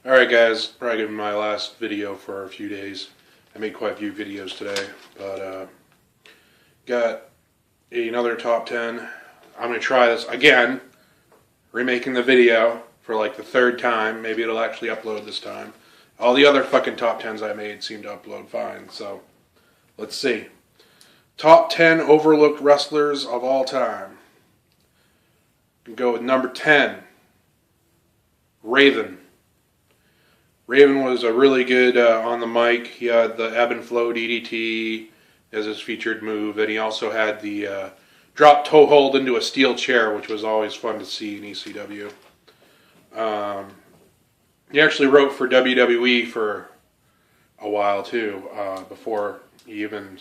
Alright guys, probably gonna be my last video for a few days. I made quite a few videos today, but got another top 10. I'm gonna try this again, remaking the video for like the third time. Maybe it'll actually upload this time. All the other fucking top 10s I made seem to upload fine, so let's see. Top 10 overlooked wrestlers of all time. We can go with number 10, Raven. Raven was a really good on the mic. He had the ebb and flow DDT as his featured move, and he also had the drop toe hold into a steel chair, which was always fun to see in ECW. He actually wrote for WWE for a while too, before he even,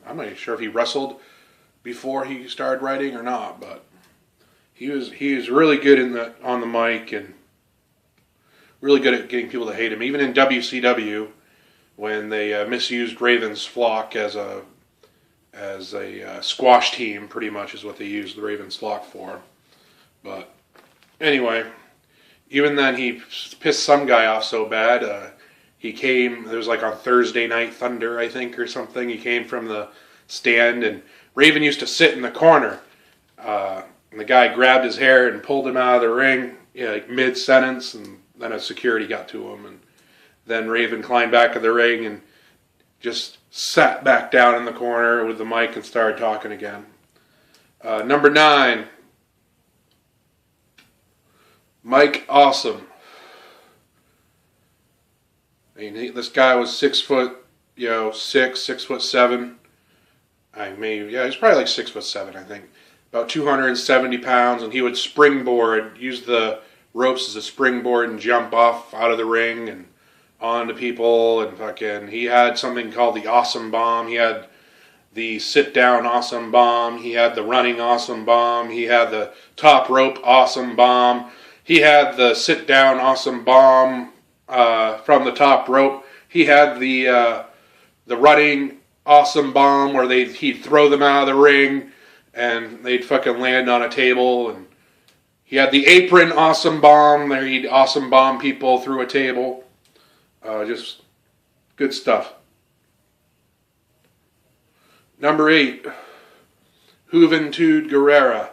I'm not even sure if he wrestled before he started writing or not, but he was really good on the mic and really good at getting people to hate him. Even in WCW, when they misused Raven's flock as a squash team, pretty much is what they used the Raven's flock for. But anyway, even then he pissed some guy off so bad. He came, it was like on Thursday Night Thunder, I think, or something. He came from the stand, and Raven used to sit in the corner. And the guy grabbed his hair and pulled him out of the ring, like mid-sentence, and then a security got to him, and then Raven climbed back to the ring and just sat back down in the corner with the mic and started talking again. Number 9, Mike Awesome. I mean, this guy was 6'6", 6'7". He's probably like 6'7", I think. About 270 pounds, and he would springboard, use the ropes as a springboard and jump off out of the ring and onto people, and fucking, he had something called the Awesome Bomb. He had the sit down Awesome Bomb. He had the running Awesome Bomb. He had the top rope Awesome Bomb. He had the sit down Awesome Bomb from the top rope. He had the running Awesome Bomb where he'd throw them out of the ring and they'd fucking land on a table. And he had the apron Awesome Bomb, where he'd Awesome Bomb people through a table. Just good stuff. Number 8, Juevantude Guerrara.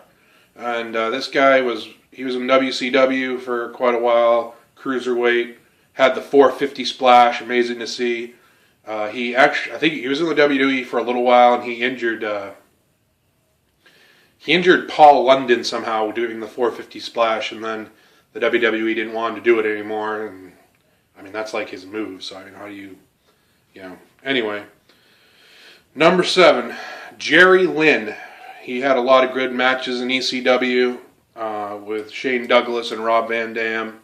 And this guy was in WCW for quite a while, cruiserweight, had the 450 splash, amazing to see. I think he was in the WWE for a little while, and he injured Paul London somehow doing the 450 splash, and then the WWE didn't want him to do it anymore. And I mean, that's like his move. So I mean, how do you Anyway, number 7, Jerry Lynn. He had a lot of good matches in ECW with Shane Douglas and Rob Van Dam.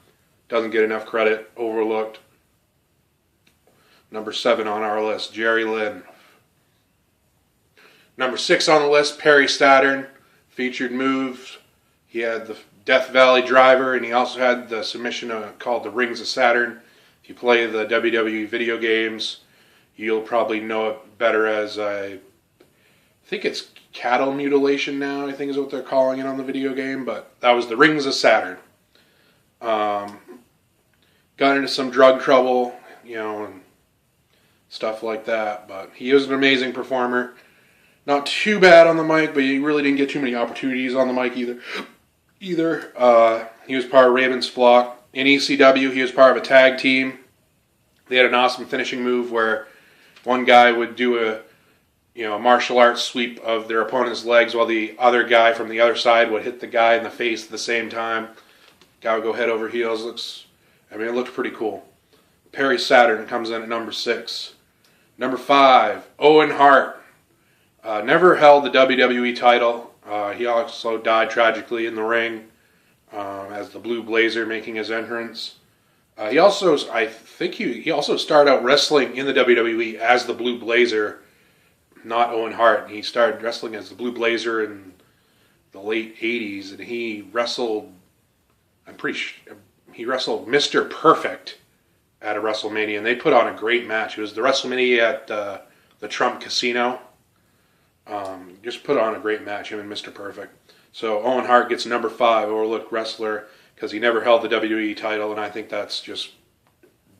Doesn't get enough credit, overlooked. Number 7 on our list, Jerry Lynn. Number 6 on the list, Perry Saturn. Featured moves. He had the Death Valley Driver, and he also had the submission called the Rings of Saturn. If you play the WWE video games, you'll probably know it better as I think it's cattle mutilation now, I think is what they're calling it on the video game, but that was the Rings of Saturn. Got into some drug trouble, and stuff like that, but he was an amazing performer. Not too bad on the mic, but he really didn't get too many opportunities on the mic either. He was part of Raven's flock. In ECW, he was part of a tag team. They had an awesome finishing move where one guy would do a martial arts sweep of their opponent's legs while the other guy from the other side would hit the guy in the face at the same time. Guy would go head over heels. It looked pretty cool. Perry Saturn comes in at number 6. Number 5, Owen Hart. Never held the WWE title. He also died tragically in the ring as the Blue Blazer making his entrance. He also started out wrestling in the WWE as the Blue Blazer, not Owen Hart. He started wrestling as the Blue Blazer in the late 80s, and he wrestled, he wrestled Mr. Perfect at a WrestleMania, and they put on a great match. It was the WrestleMania at the Trump Casino. Just put on a great match, him and Mr. Perfect. So Owen Hart gets number 5, overlooked wrestler, because he never held the WWE title, and I think that's just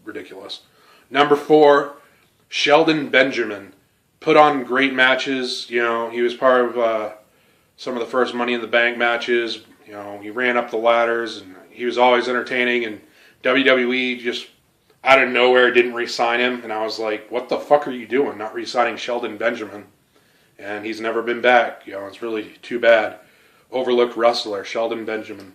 ridiculous. Number 4, Sheldon Benjamin. Put on great matches. You know, he was part of some of the first Money in the Bank matches. You know, he ran up the ladders, and he was always entertaining. And WWE just out of nowhere didn't re-sign him, and I was like, what the fuck are you doing, not re-signing Sheldon Benjamin? And he's never been back. You know, it's really too bad. Overlooked wrestler, Sheldon Benjamin.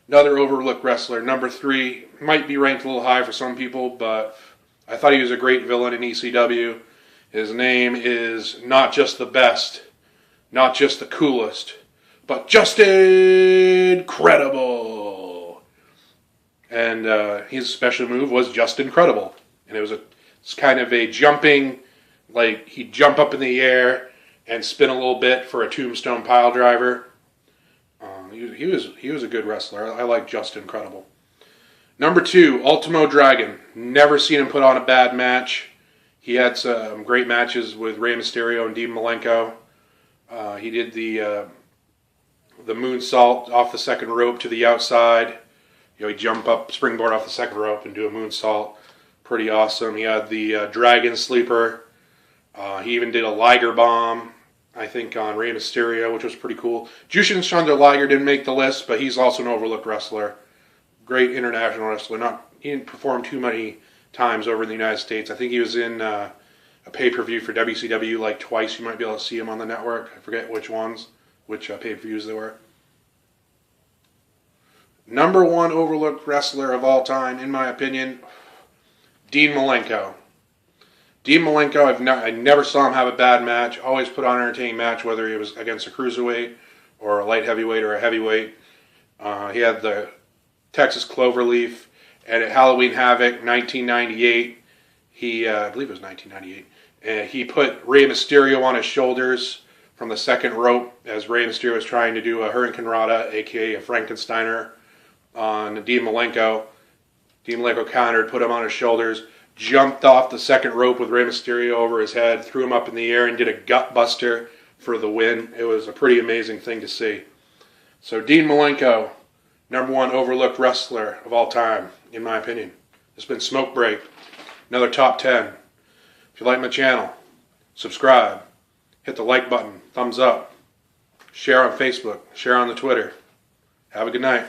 Another overlooked wrestler, number 3, might be ranked a little high for some people, but I thought he was a great villain in ECW. His name is not just the best, not just the coolest, but just incredible. And his special move was just incredible. And it's kind of a jumping, like he'd jump up in the air and spin a little bit for a tombstone pile driver. He was a good wrestler. I like Just Incredible. Number 2, Ultimo Dragon. Never seen him put on a bad match. He had some great matches with Rey Mysterio and Dean Mulenko. He did the moonsault off the second rope to the outside. You know, he'd jump up, springboard off the second rope and do a moonsault. Pretty awesome. He had the Dragon Sleeper. He even did a Liger Bomb, I think, on Rey Mysterio, which was pretty cool. Jushin Thunder Liger didn't make the list, but he's also an overlooked wrestler. Great international wrestler. He didn't perform too many times over in the United States. I think he was in a pay-per-view for WCW like twice. You might be able to see him on the network. I forget which ones, which pay-per-views they were. Number 1 overlooked wrestler of all time, in my opinion, Dean Mulenko. Dean Mulenko, I never saw him have a bad match. Always put on an entertaining match, whether he was against a cruiserweight or a light heavyweight or a heavyweight. He had the Texas Cloverleaf, and at Halloween Havoc 1998, I believe it was 1998, he put Rey Mysterio on his shoulders from the second rope as Rey Mysterio was trying to do a Hurricane Rana, aka a Frankensteiner, on Dean Mulenko. Dean Mulenko countered, put him on his shoulders, jumped off the second rope with Rey Mysterio over his head, threw him up in the air, and did a gut buster for the win. It was a pretty amazing thing to see. So Dean Mulenko, number 1 overlooked wrestler of all time, in my opinion. It's been Smoke Break, another top 10. If you like my channel, subscribe, hit the like button, thumbs up, share on Facebook, share on the Twitter. Have a good night.